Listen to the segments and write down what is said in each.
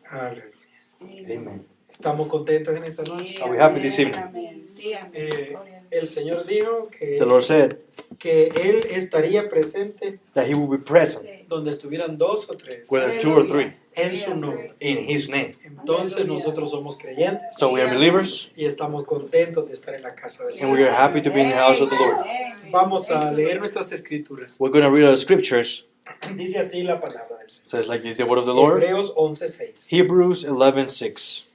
Aleluya. Amen. ¿Estamos contentos en esta noche? Are we happy this evening? El Señor dijo The Lord said que Él estaría presente that He will be present, donde estuvieran dos o tres whether two or three, en su nombre. in His name. Entonces nosotros somos creyentes So we are believers, y estamos contentos de estar en la casa del and Señor. we are happy to be in the house of the Lord. Vamos a leer nuestras escrituras. We're going to read our scriptures. Dice así la palabra del It Señor. says like this, the word of the Lord. Hebreos 11:6. Hebrews 11:6.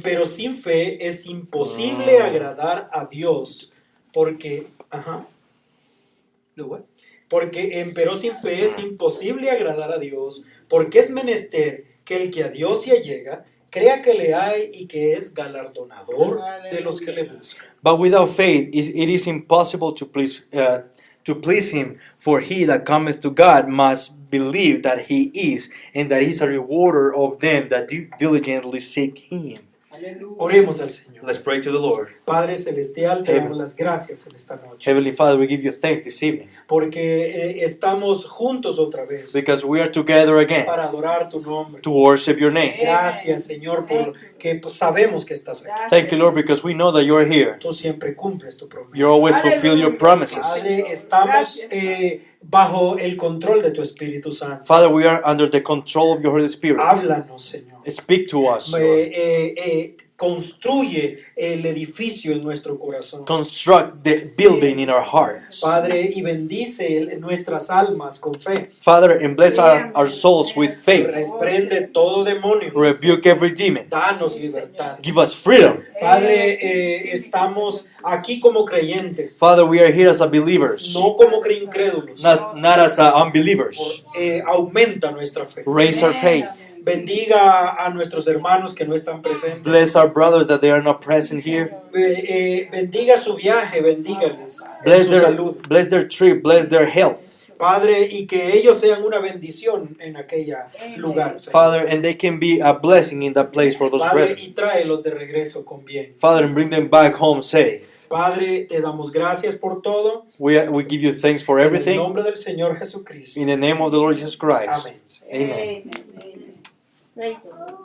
Pero sin fe es imposible agradar a Dios, porque empero sin fe es imposible agradar a Dios, porque es menester que el que a Dios se allega crea que le hay y que es galardonador de los que le buscan. But without faith it is impossible to please Him, for he that cometh to God must believe that He is, and that He is a rewarder of them that diligently seek Him. Oremos al Señor. Let's pray to the Lord. Padre Celestial, te damos las gracias en esta noche, Heavenly Father, we give you thanks this evening, porque estamos juntos otra vez because we are together again para adorar tu nombre. to worship your name. Gracias, Señor, porque sabemos que estás aquí. Thank you, Lord, because we know that you are here. Tú siempre cumples tu promesa. You always fulfill your promises. Padre, estamos bajo el control de tu Espíritu Santo. Father, we are under the control of your Holy Spirit. Háblanos, Señor. Speak to us, Lord. Construye el edificio en nuestro corazón. Construct the building in our hearts. Padre, y bendice nuestras almas con fe. Father, and bless our souls with faith. Reprende todo demonio. Rebuke every demon. Danos libertad. Give us freedom. Padre, estamos aquí como creyentes, Father, we are here as believers, no como incrédulos. not as unbelievers. Aumenta nuestra fe. Raise our faith. Bendiga a nuestros hermanos que no están presentes. Bless our brothers that they are not present here. Bendiga su viaje, bendígales Bless su salud. bless their trip. Bless their health. Padre, y que ellos sean una bendición en aquel lugar. Señor. Father, and they can be a blessing in that place for those Padre, brethren. y tráelos de regreso con bien. Father, and bring them back home safe. Padre, te damos gracias por todo. We give you thanks for En el everything. nombre del Señor Jesucristo. In the name of the Lord Jesus Christ. Amén. Amen.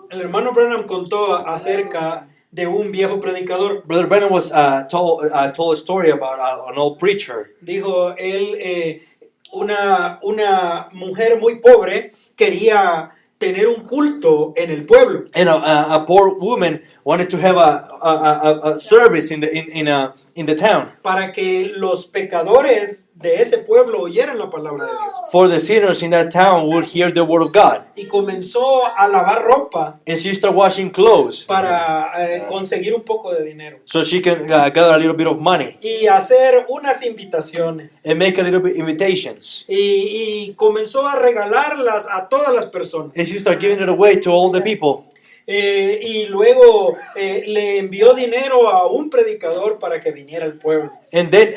El hermano Branham contó acerca de un viejo predicador. Brother Brennan was told a story about an old preacher. Dijo él, una mujer muy pobre quería tener un culto en el pueblo. And a poor woman wanted to have a service in the town Para que los pecadores de ese pueblo oyeran la palabra de Dios. for the sinners in that town would hear the word of God. Y comenzó a lavar ropa And she started washing clothes para conseguir un poco de dinero. so she can gather a little bit of money Y hacer unas invitaciones. and make a little bit invitations. Y comenzó a regalarlas a todas las personas. And she started giving it away to all the people. Y luego le envió dinero a un predicador para que viniera al pueblo. And then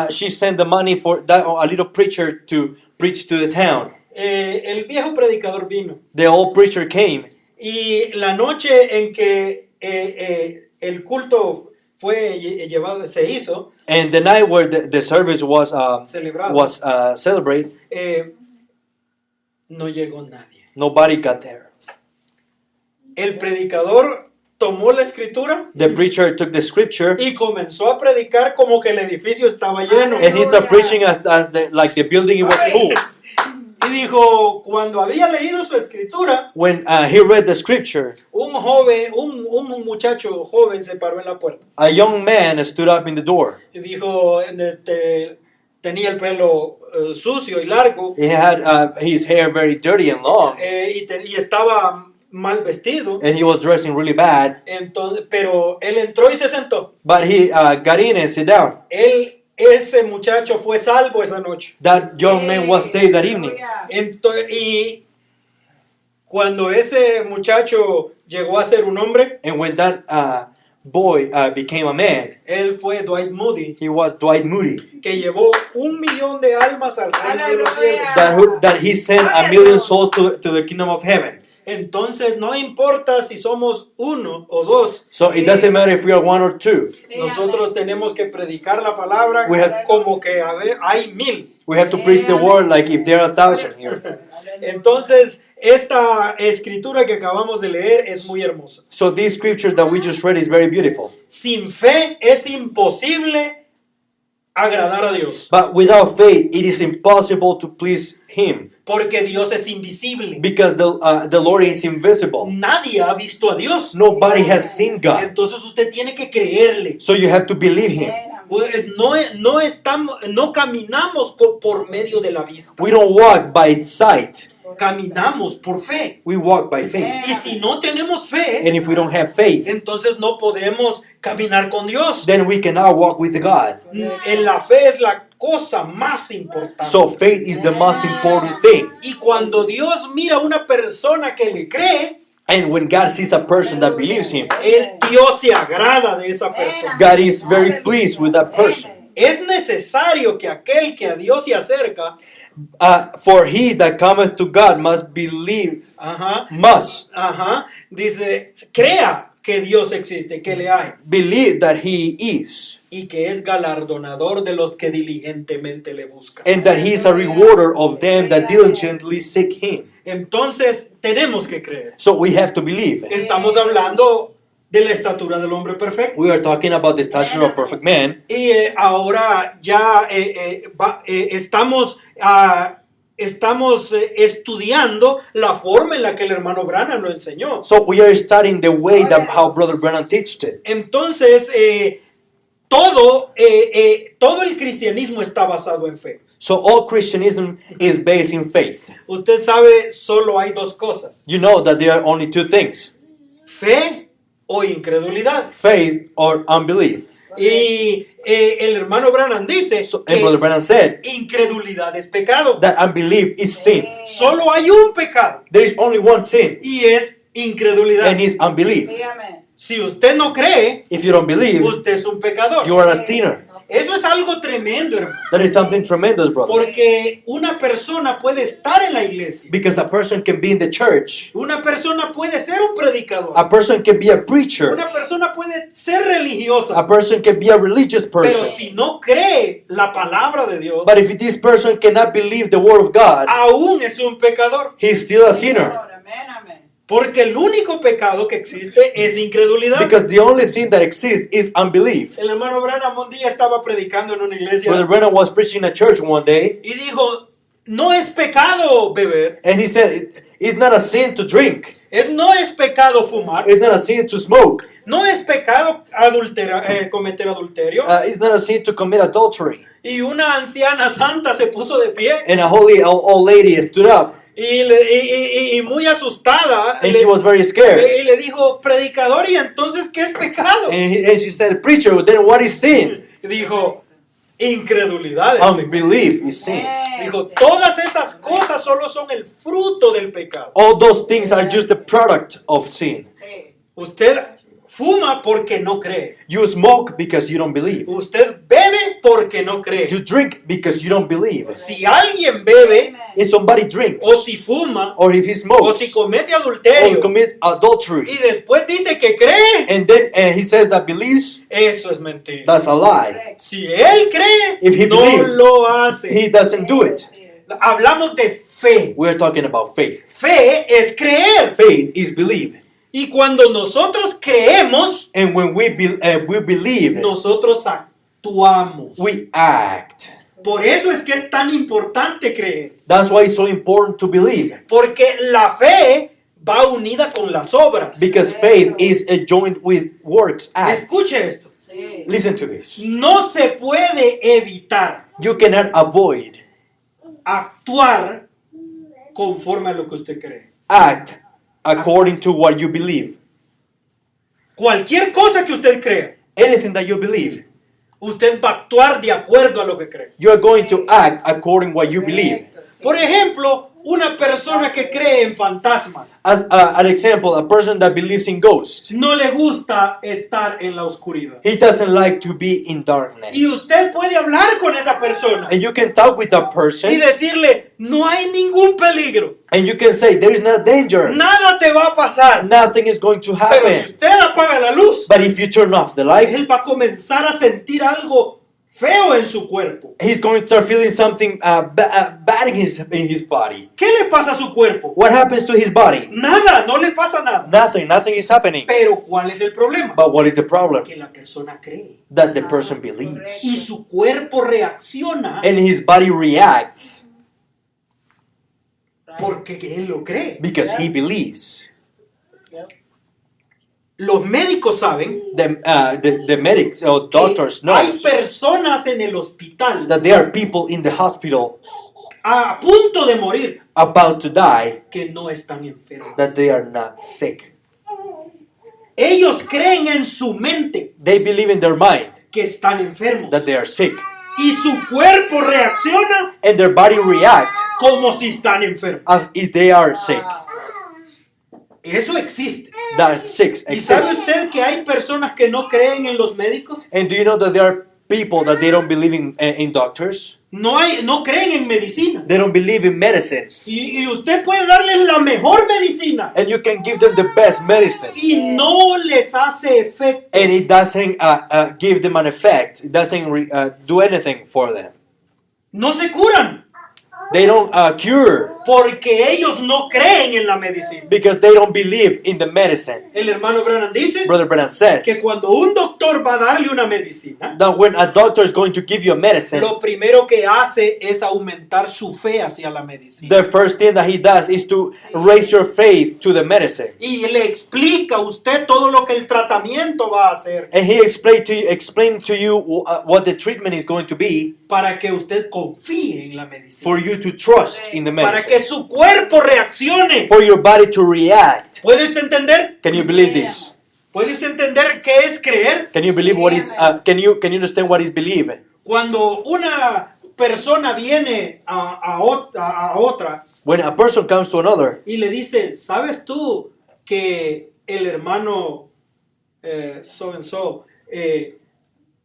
she sent the money for that a little preacher to preach to the town. El viejo predicador vino. The old preacher came. Y la noche en que el culto se hizo, And the night where the service was celebrado, celebrated, no llegó nadie. nobody got there. El predicador tomó la escritura The preacher took the scripture y comenzó a predicar como que el edificio estaba lleno. and he started preaching as like the building it was full. Y dijo, cuando había leído su escritura, When he read the scripture, un muchacho joven se paró en la puerta. a young man stood up in the door. Y dijo, tenía el pelo sucio y largo, He had his hair very dirty and long, y estaba mal vestido. and he was dressing really bad. Entonces, pero él entró y se sentó. But he got in and sat down. Ese muchacho fue salvo esa noche. That young man was saved that evening. Y cuando ese muchacho llegó a ser un hombre, And when that boy became a man, él fue Dwight Moody, he was Dwight Moody. que llevó 1 millón de almas al reino de los cielos. That he sent 1 million souls to the kingdom of heaven. Entonces no importa si somos uno o dos, So it doesn't matter if we are one or two. nosotros tenemos que predicar la palabra We have- como que hay 1000. We have to preach the word like if there are 1,000 here. Entonces esta escritura que acabamos de leer es muy hermosa. So this scripture that we just read is very beautiful. Sin fe es imposible agradar a Dios, But without faith, it is impossible to please Him, porque Dios es invisible. because the Lord is invisible. Nadie ha visto a Dios. Nobody has seen God. Entonces usted tiene que creerle. So you have to believe Him. No caminamos por medio de la vista. We don't walk by sight. Caminamos por fe. We walk by faith. Y si no tenemos fe, And if we don't have faith, entonces no podemos caminar con Dios. then we cannot walk with God. En la fe es la cosa más importante. So faith is the most important thing. Y cuando Dios mira a una persona que le cree, And when God sees a person that believes Him, Dios se agrada de esa persona. God is very pleased with that person. Es necesario que aquel que a Dios se acerca, For he that cometh to God must believe, dice, crea que Dios existe, que le hay, believe that He is, y que es galardonador de los que diligentemente le buscan. and that He is a rewarder of them that diligently seek Him. Entonces tenemos que creer. So we have to believe. Estamos hablando de la estatura del hombre perfecto. We are talking about the stature of a perfect man. Y ahora ya estamos estudiando la forma en la que el hermano Branham lo enseñó. So we are studying the way that how Brother Branham teached it. Entonces, todo el cristianismo está basado en fe. So all Christianism is based in faith. Usted sabe, solo hay dos cosas: You know that there are only two things: fe o incredulidad. faith or unbelief. Y el hermano Branham dice And Brother Branham said incredulidad es pecado. that unbelief is sin. Solo hay un pecado, There is only one sin, y es incredulidad. and it's unbelief. Si usted no cree, If you don't believe, usted es un pecador. you are a sinner. Eso es algo tremendo, hermano. That is something tremendous, brother. Porque una persona puede estar en la iglesia. Because a person can be in the church. Una persona puede ser un predicador. A person can be a preacher. Una persona puede ser religiosa. A person can be a religious Pero person. si no cree la palabra de Dios, But if this person cannot believe the word of God, aún es un pecador. he's still a sinner. Porque el único pecado que existe es incredulidad. Because the only sin that exists is unbelief. El hermano Branham un día estaba predicando en una iglesia Brother Brennan was preaching in a church one day, y dijo, no es pecado beber, and he said, it's not a sin to drink. no es pecado fumar, It's not a sin to smoke. no es pecado cometer adulterio. It's not a sin to commit adultery. Y una anciana santa se puso de pie And a holy old lady stood up, y muy asustada and she was very scared. y le dijo, predicador, ¿y entonces qué es pecado? And she said, preacher, then what is sin? Y dijo, incredulidad es pecado. Unbelief is sin. Dijo, todas esas cosas solo son el fruto del pecado. All those things are just the product of sin. Usted fuma porque no cree. You smoke because you don't believe. Usted bebe porque no cree. You drink because you don't believe. Si alguien bebe, If somebody drinks, o si fuma, or if he o smokes, si comete or adulterio, commit adultery, y después dice que cree, and then he says that believes, eso es mentira. that's a lie. Si él cree, If he no believes, lo hace. He doesn't do it. Hablamos de fe. We're talking about faith. Fe es creer. Faith is believe. Y cuando nosotros creemos, And when we believe, nosotros actuamos. we act. Por eso es que es tan importante creer. That's why it's so important to believe. Porque la fe va unida con las obras. Because faith is joined with works, acts. Escuche esto. Listen to this. No se puede evitar You cannot avoid actuar conforme a lo que usted cree. act according to what you believe. Cualquier cosa que usted crea, Anything that you believe, usted va a actuar de acuerdo a lo que cree. you are going to act according what you believe. Por ejemplo, una persona que cree en fantasmas As an example, a person that believes in ghosts, no le gusta estar en la oscuridad. he doesn't like to be in darkness. Y usted puede hablar con esa persona And you can talk with that y person, decirle, no hay ningún peligro, and you can say, there is no danger. nada te va a pasar. Nothing is going to Pero si happen. usted apaga la luz, But if you turn off the light, él va a comenzar a sentir algo feo en su cuerpo. he's going to start feeling something bad in his body. ¿Qué le pasa a su cuerpo? What happens to his body? Nada, no le pasa nada. Nothing is happening. Pero ¿cuál es el problema? But what is the problem? Que la persona cree That the person believes. y su cuerpo reacciona And his body reacts porque él lo cree. because he believes. Los médicos saben The medics or doctors que hay know personas en el hospital that there are people in the hospital a punto de morir about to die que no están enfermos. that they are not sick. Ellos creen en su mente They believe in their mind que están enfermos that they are sick. y su cuerpo reacciona And their body react como si están enfermos. as if they are sick. Eso existe. That sick ¿Y sabe exists. usted que hay personas que no creen en los médicos? And do you know that there are people that they don't believe in doctors? No creen en medicinas. They don't believe in medicines. Y usted puede darles la mejor medicina And you can give them the best medicine. y no les hace efecto. And it doesn't give them an effect. It doesn't do anything for them. No se curan They don't cure porque ellos no creen en la medicina. because they don't believe in the medicine. El hermano Branham dice Brother Brennan says que cuando un doctor va a darle una medicina, that when a doctor is going to give you a medicine, lo primero que hace es aumentar su fe hacia la medicina. the first thing that he does is to raise your faith to the medicine. Y le explica a usted todo lo que el tratamiento va a hacer And he explain to you what the treatment is going to be para que usted confíe en la medicina. for you to trust in the Para medicine. que su cuerpo reaccione. For your body to react. ¿Puede usted entender? Can you believe this? ¿Puede usted entender qué es creer? Can you believe what is? Can you understand what is believe? Cuando una persona viene a otra When a person comes to another y le dice, ¿sabes tú que el hermano so and so,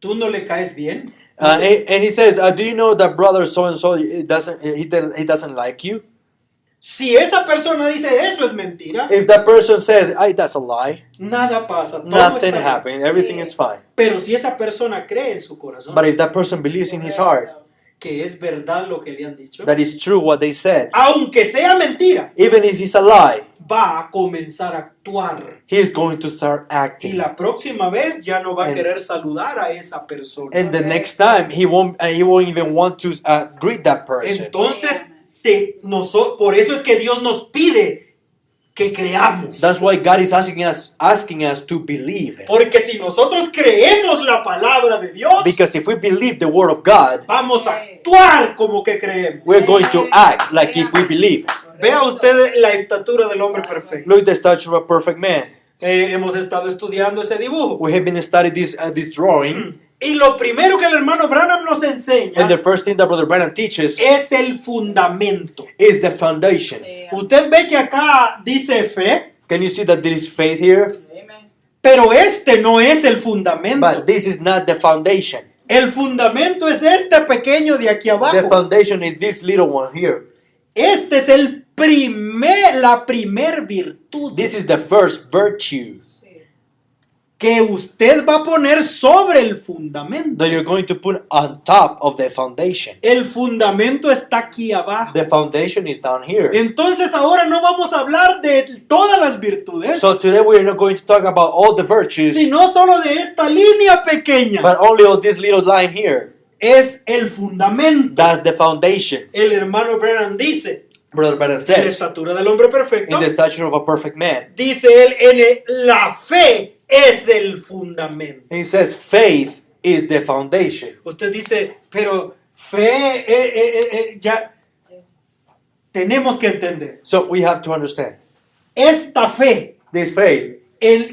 tú no le caes bien? and he says, do you know that brother so and so doesn't like you? Si esa persona dice eso es mentira, If that person says, that's a lie, nada pasa. Todo nothing está bien. happened. Everything is fine. Pero si esa persona cree en su corazón But if that person believes in his heart que es verdad lo que le han dicho, that is true what they said, aunque sea mentira, even if it's a lie, va a comenzar a actuar. he is going to start Y acting. la próxima vez ya no va a And- querer saludar a esa persona. And the next time he won't even want to greet that person. Entonces, por eso es que Dios nos pide que creamos. That's why God is asking us to believe. Porque si nosotros creemos la palabra de Dios, Because if we believe the word of God, vamos a actuar como que creemos. we're going to act like if we believe. Vea usted la estatura del hombre perfecto. Look at the stature of a perfect man. Hemos estado estudiando ese dibujo. We have been studying this drawing, Y lo primero que el hermano Branham nos enseña and the first thing that Brother Branham teaches es el fundamento. is the foundation. Usted ve que acá dice fe, Can you see that there is faith here? pero este no es el fundamento. But this is not the foundation. El fundamento es este pequeño de aquí The abajo. foundation is this little one here. Este es la primer virtud This is the first virtue que usted va a poner sobre el fundamento. that you're going to put on top of the foundation. El fundamento está aquí abajo. The foundation is down here. Entonces ahora no vamos a hablar de todas las virtudes, So today we're not going to talk about all the virtues, sino solo de esta línea pequeña. but only of this little line here. Es el fundamento. That's the foundation. El hermano Brennan dice, Brother Branham en la says, estatura del hombre perfecto, in the stature of a perfect man. dice él, la fe es el fundamento. He says faith is the foundation. Usted dice, pero fe, ya tenemos que entender. So we have to understand. Esta fe, This faith,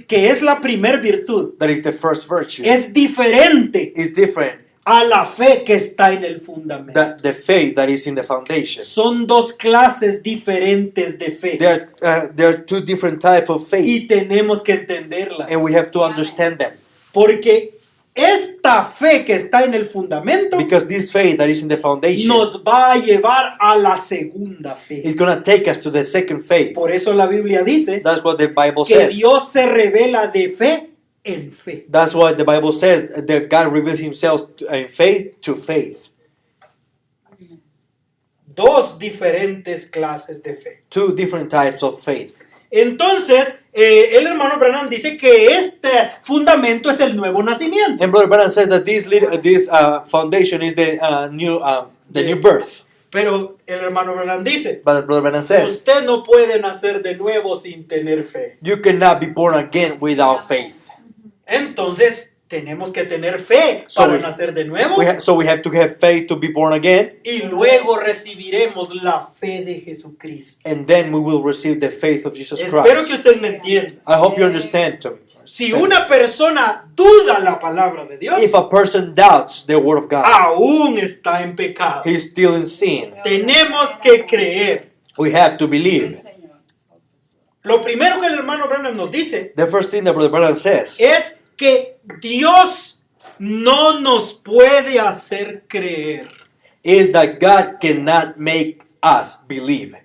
que es la primer virtud, that is the first virtue, es diferente is different a la fe que está en el fundamento. than the faith that is in the foundation. Son dos clases diferentes de fe There are two different types of faith, y tenemos que entenderlas. and we have to understand them. Porque esta fe que está en el fundamento Because this faith that is in the foundation nos va a llevar a la segunda fe. is going to take us to the second faith. Por eso la Biblia dice That's what the Bible que says. Dios se revela de fe en fe. That's why the Bible says that God reveals himself in faith to faith. Dos diferentes clases de fe. Two different types of faith. Entonces, el hermano Branham dice que este fundamento es el nuevo nacimiento. And Brother Branham says that this foundation is the new birth. Pero el hermano Branham dice, But Brother Branham says, usted no puede nacer de nuevo sin tener fe. you cannot be born again without faith. Entonces, tenemos que tener fe So para we- nacer de nuevo So we have to have faith to be born again, y luego recibiremos la fe de Jesucristo. and then we will receive the faith of Jesus Espero que Christ. usted me entienda. I hope you understand. Si una persona duda la palabra de Dios, If a person doubts the word of God, aún está en pecado. he's still in sin. Tenemos que creer. We have to believe. Lo primero que el hermano Branham nos dice The first thing that Brother Branham says es que Dios no nos puede hacer creer. is that God cannot make us believe.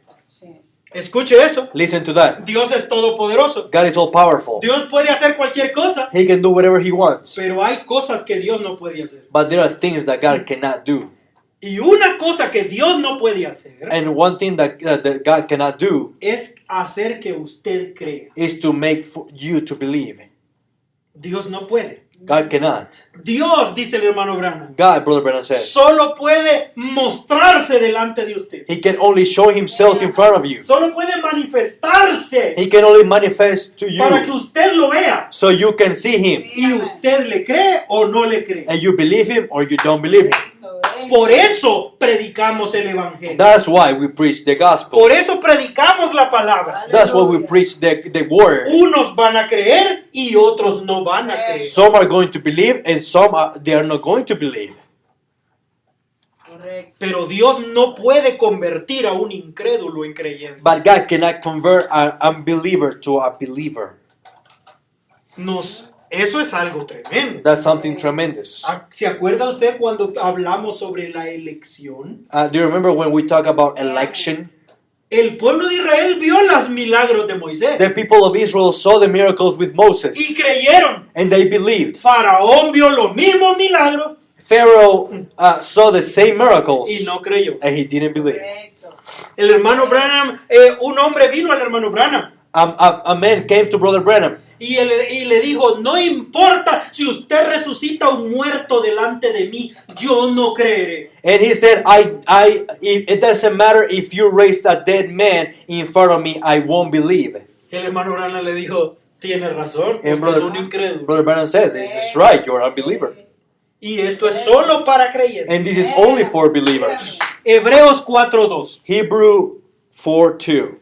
Escuche eso. Listen to that. Dios es todopoderoso. God is all powerful. Dios puede hacer cualquier cosa, He can do whatever he wants. pero hay cosas que Dios no puede hacer. But there are things that God cannot do. Y una cosa que Dios no puede hacer And one thing that God cannot do es hacer que usted crea. is to make you to believe. Dios no puede. God cannot. Dios, dice el hermano Branham, God, Brother Branham says, solo puede mostrarse delante de usted. He can only show himself in front of you. Solo puede manifestarse He can only manifest to para que you usted lo vea. so you can see him. Y usted le cree o no le cree. And you believe him or you don't believe him. Por eso predicamos el evangelio. That's why we preach the gospel. Por eso predicamos la palabra. That's why we preach the word. Unos van a creer y otros no van a creer. Some are going to believe and they are not going to believe. Pero Dios no puede convertir a un incrédulo en creyente. But God cannot convert an unbeliever to a believer. Eso es algo tremendo. That's something tremendous. ¿Se acuerda usted cuando hablamos sobre la elección? Do you remember when we talk about election? El pueblo de Israel vio los milagros de Moisés The people of Israel saw the miracles with y Moses creyeron. and they believed. Faraón vio los mismos milagros Pharaoh saw the same miracles y no creyó. and he didn't believe. El hermano Branham, un hombre vino al hermano Branham A man came to Brother Branham y le dijo, no importa si usted resucita un muerto delante de mí, yo no creeré. and he said, it doesn't matter if you raise a dead man in front of me, I won't believe. El hermano Branham le dijo, tiene razón, And usted es un incrédulo. Brother Branham says, it's right, you're an unbeliever. Y esto es solo para creyentes. And this is only for believers. Hebreos 4:2. Hebrew 4:2.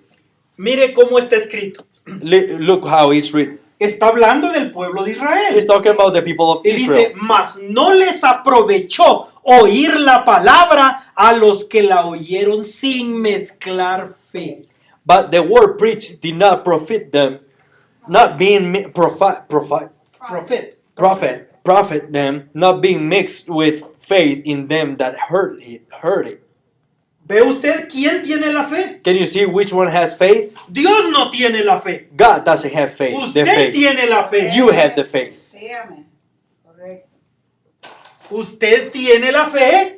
Mire cómo está escrito. Look how it's written. Está hablando del pueblo de He's Israel. talking about the people of Y dice, Israel. mas no les aprovechó oír la palabra a los que la oyeron sin mezclar fe. But the word preached did not profit them, not being profit them, not being mixed with faith in them that heard it. ¿Ve usted quién tiene la fe? Can you see which one has faith? Dios no tiene la fe. God doesn't have faith. The Usted faith. tiene la fe. You have the faith. Sí, amén. Correcto. Usted tiene la fe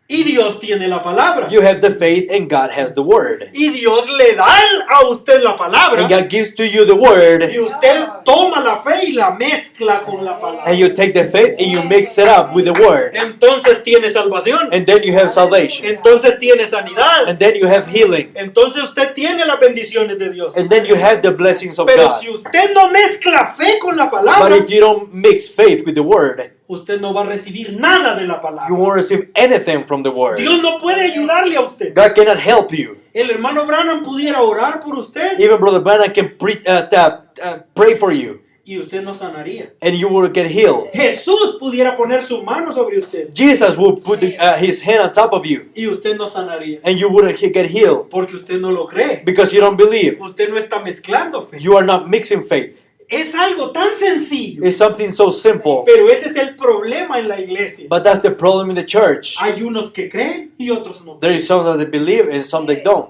y Dios tiene la palabra. You have the faith and God has the word. Y Dios le da a usted la palabra. And God gives to you the word. Y usted toma la fe y la mezcla con la palabra. And you take the faith and you mix it up with the word. Entonces tiene salvación. And then you have salvation. Entonces tiene sanidad. And then you have healing. Entonces usted tiene las bendiciones de Dios. And then you have the blessings of Pero God. si usted no mezcla fe con la But palabra, if you don't mix faith with the word, usted no va a recibir nada de la you palabra. won't receive anything from the word. Dios no puede ayudarle a usted. God cannot help you. El hermano Branham pudiera orar por usted Even Brother Branham can pray for you. y usted no sanaría. And you will get healed. Jesús pudiera poner su mano sobre usted Jesus will put his hand on top of you. y usted no sanaría. And you wouldn't get healed. Porque usted no lo cree. Because you don't believe. Usted no está mezclando fe. You are not mixing faith. Es algo tan sencillo. It's something so simple. Pero ese es el problema en la iglesia. But that's the problem in the church. Hay unos que creen y otros no. There is some that they believe and some that don't.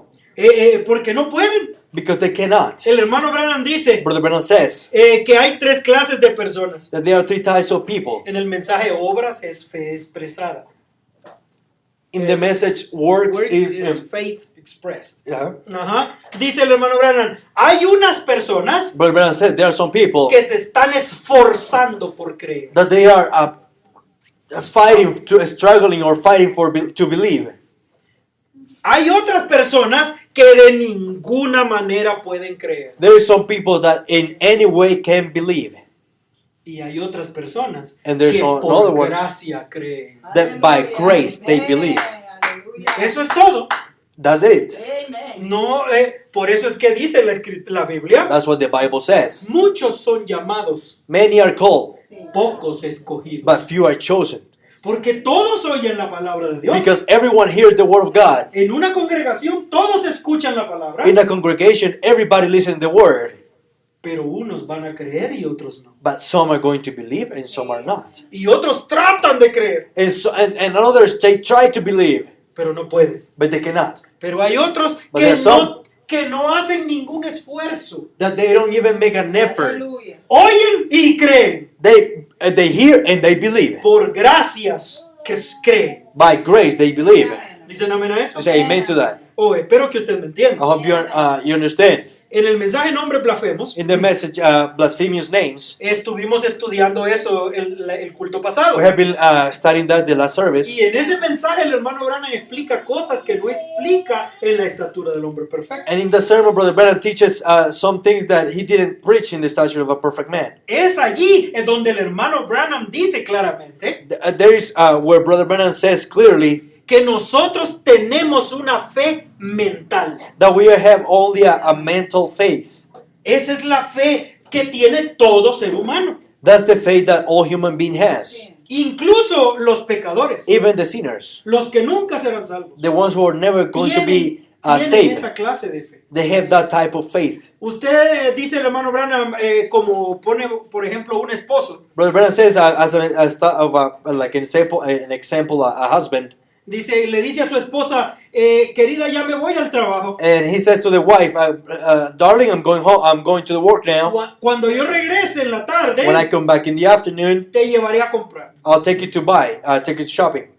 Porque no pueden. Because they cannot. El hermano Branham dice Brother Branham says que hay tres clases de personas. that there are three types of people. En el mensaje obras es fe expresada. In the message, works Works is is faith expressed. yeah. Ajá. Dice el hermano Branham, hay unas personas Brother Branham said there are some people que se están esforzando por creer. that they are struggling or fighting to believe. Hay otras personas que de ninguna manera pueden creer. There is some people that in any way can believe. Y hay otras personas And there's que another por ones gracia creen. that by grace they believe. Eso es todo. That's it. Amen. No, por eso es que dice la Biblia, That's what the Bible says. muchos son llamados, Many are called, pocos escogidos. but few are chosen. Porque todos oyen la palabra de Dios. Because everyone hears the word of God. En una congregación todos escuchan la palabra, In a congregation, everybody listens to the word. pero unos van a creer y otros no. But some are going to believe and some are not. Y otros tratan de creer, And others, they try to believe, pero no pueden. but they cannot. Pero hay otros But there are some que no hacen ningún esfuerzo. that they don't even make an effort. Aleluya. Oyen y creen. They hear and they believe. Por gracias que creen. By grace, they believe. ¿Dicen amén a eso? You say amen to that. Oh, espero que usted me entienda. I hope you understand. En el mensaje Nombres Blasfemos, In the message, blasphemous names, estuvimos estudiando eso el culto pasado. we have been studying that the last service. Y en ese mensaje el hermano Branham explica cosas que no explica en la estatura del hombre perfecto. And in the sermon, Brother Branham teaches some things that he didn't preach in the stature of a perfect man. Es allí en donde el hermano Branham dice claramente There is where Brother Branham says clearly que nosotros tenemos una fe mental. that we have only a mental faith. Esa es la fe que tiene todo ser humano, That's the faith that all human being has, incluso los pecadores, even the sinners, los que nunca serán salvos. the ones who are never going to be Tienen saved. esa clase de fe. They have that type of faith. Usted dice el hermano Branham como pone por ejemplo un esposo. Brother Branham says, an example, a husband, Dice, le dice a su esposa, querida, ya me voy al trabajo. and he says to the wife, "Darling, I'm going home. I'm going to the work now. Cuando yo regrese en la tarde, When I come back in the afternoon, te llevaré a comprar. I'll take you to take you to shopping."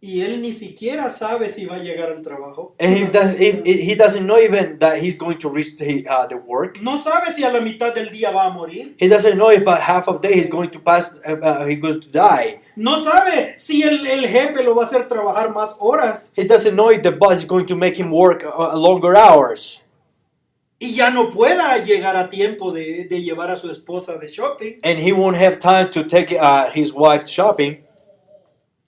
Y él ni siquiera sabe si va a llegar al trabajo. And he doesn't know even that he's going to reach the work. No sabe si a la mitad del día va a morir. He doesn't know if half of the day he's going to pass. He's going to die. No sabe si el jefe lo va a hacer trabajar más horas. He doesn't know if the boss is going to make him work longer hours. Y ya no pueda llegar a tiempo de llevar a su esposa de shopping. And he won't have time to take his wife shopping.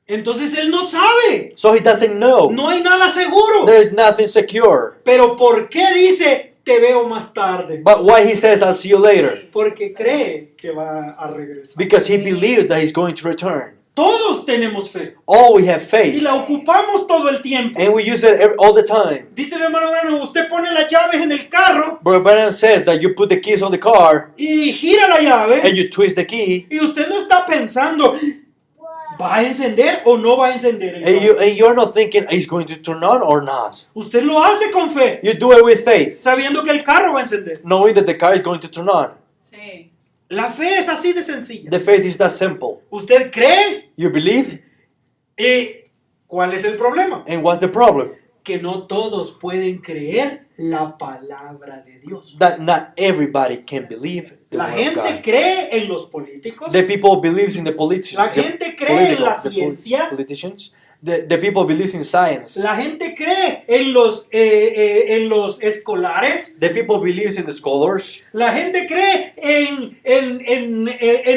Entonces él no sabe. So he doesn't know. No hay nada seguro. There is nothing secure. Pero ¿por qué dice te veo más tarde? But why he says, "I'll see you later"? Porque cree que va a regresar. Because he believes that he's going to return. Todos tenemos fe. All we have Y faith. la ocupamos todo el tiempo. And we use it all the time. Dice el hermano Branham, usted pone las llaves en el carro Brother Branham says that you put the keys on the car y gira la llave and you twist the key. y usted no está pensando, ¿va a encender o no va a encender el carro? And you're not thinking he's going to turn on or not. Usted lo hace con fe, You do it with faith, sabiendo que el carro va a encender. knowing that the car is going to turn on. Sí. La fe es así de sencilla. The faith is that simple. Usted cree You believe, y ¿cuál es el problema? and what's the problem? Que no todos pueden creer la palabra de Dios. That not everybody can believe the La word of gente God. cree en los políticos. The people believes in the politicians. La gente cree en la ciencia. Politicians. The people believes in science. La gente cree en los escolares. The people believes in the scholars. La gente cree en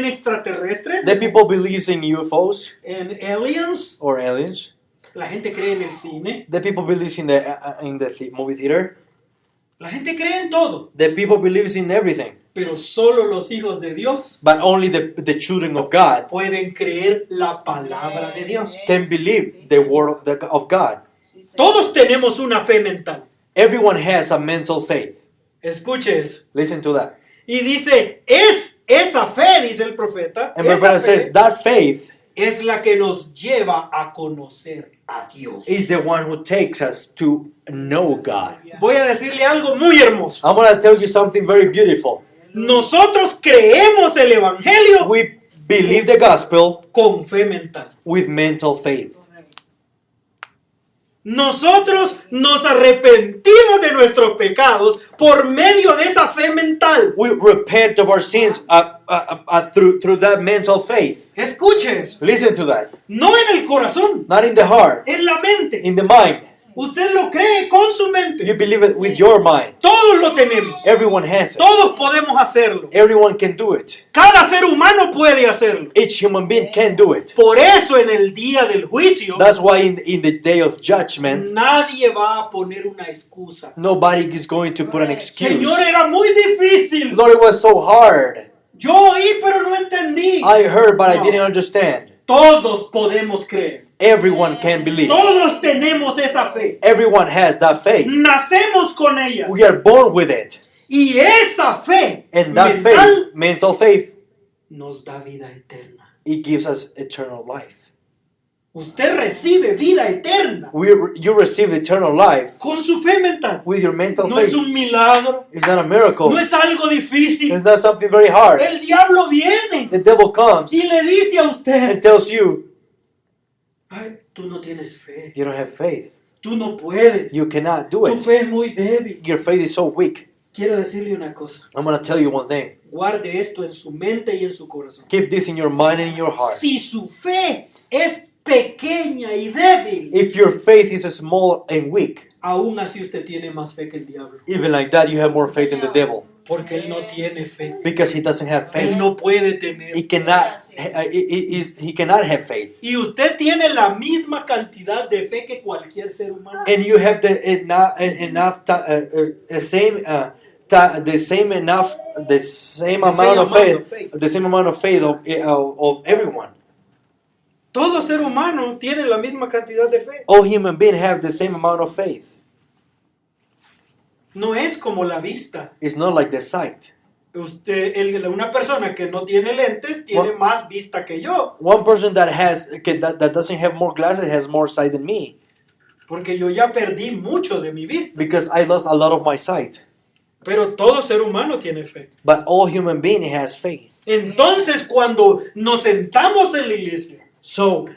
extraterrestres. The people believes in UFOs En aliens. or aliens. La gente cree en el cine. The people believes in the movie theater. La gente cree en todo. The people believes in everything. Pero solo los hijos de Dios But only the children of God pueden creer la palabra de Dios. can believe the word of God. Todos tenemos una fe mental. Everyone has a mental faith. Escuche eso. Listen to that. Y dice, esa fe, dice el profeta, And my esa brother fe says that faith es la que nos lleva a conocer a Dios. is the one who takes us to know God. Voy a decirle algo muy hermoso. I'm going to tell you something very beautiful. Nosotros creemos el evangelio We believe the gospel con fe mental. with mental faith. Nosotros nos arrepentimos de nuestros pecados por medio de esa fe mental. We repent of our sins through that mental faith. Escuche eso. Listen to that. No en el corazón, Not in the heart, en la mente. in the mind. Usted lo cree con su mente. You believe it with your mind. Todos lo tenemos. Everyone has it. Todos podemos hacerlo. Everyone can do it. Cada ser humano puede hacerlo. Each human being can do it. Por eso en el día del juicio, That's why in the day of judgment, nadie va a poner una excusa. nobody is going to put an excuse. Señor, era muy difícil. Lord, it was so hard. Yo oí, pero no entendí. I heard, but I No. didn't understand. Todos podemos creer. Everyone can believe. Todos tenemos esa fe. Everyone has that faith. Nacemos con ella. We are born with it. Y esa fe And that mental faith, mental faith, nos da vida eterna. it gives us eternal life. Usted recibe vida eterna You receive eternal life con su fe mental. with your mental No faith. es un milagro. It's not a miracle. No es algo difícil. It's not something very hard. El diablo viene The devil comes y le dice a and usted, tells you, ay, tú no tienes fe. you don't have faith. Tú no puedes. You cannot do Tu it. fe es muy débil. Your faith is so weak. Quiero decirle una cosa. I'm going to tell you one thing. Guarde esto en su mente y en su corazón. Keep this in your mind and in your heart. Si su fe es pequeña y débil, If your faith is small and weak, aún así usted tiene más fe que el diablo. even like that, you have more faith than the devil. Porque él no tiene fe. Because he doesn't have Él faith. no puede tener. He cannot have faith. Y usted tiene la misma cantidad de fe que cualquier ser humano. And you have the same amount of faith, the same amount of faith of everyone. Todo ser humano tiene la misma cantidad de fe. All human beings have the same amount of faith. No es como la vista. It's not like the sight. Una persona que no tiene lentes tiene What? más vista que yo. One person that doesn't have more glasses has more sight than me, Porque yo ya perdí mucho de mi vista. because I lost a lot of my sight. Pero todo ser humano tiene fe. But all human being has faith. Entonces cuando nos sentamos en la iglesia So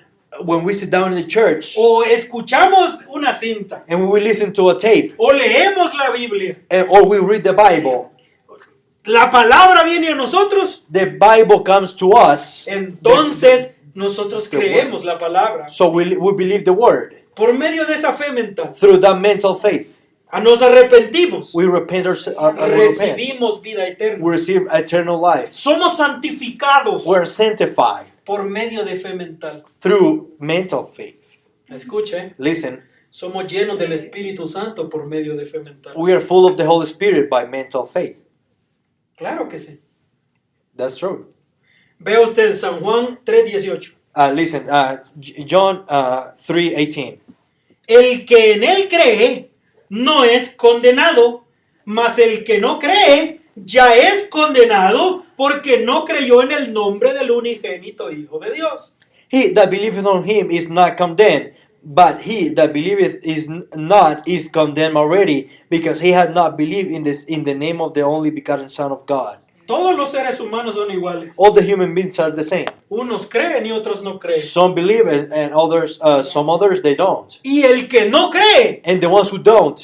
when we sit down in the church o escuchamos una cinta and we listen to a tape o leemos la Biblia, or we read the Bible, la palabra viene a nosotros, the Bible comes to us. entonces nosotros creemos la palabra So we believe the word por medio de esa fe mental. through that mental faith. Nos arrepentimos, We repent. recibimos vida eterna. We receive eternal life. Somos santificados We're sanctified por medio de fe mental. through mental faith. Escuche, Listen, somos llenos del Espíritu Santo por medio de fe mental. we are full of the Holy Spirit by mental faith. Claro que sí. That's true. Vea usted San Juan 3:18. Listen, John 3:18. El que en él cree no es condenado, mas el que no cree ya es condenado porque no creyó en el nombre del unigénito Hijo de Dios. He that believeth on him is not condemned, but he that believeth is condemned already, because he had not believed in the name of the only begotten Son of God. Todos los seres humanos son iguales. All the human beings are the same. Unos creen y otros no creen. Some believe and others, some others they don't. Y el que no cree And the ones who don't,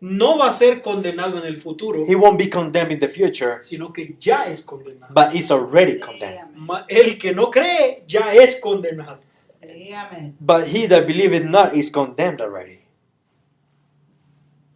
no va a ser condenado en el futuro, he won't be condemned in the future, sino que ya es condenado. but is already condemned. El que no cree ya es condenado. Sí, amén. But he that believeth not is condemned already.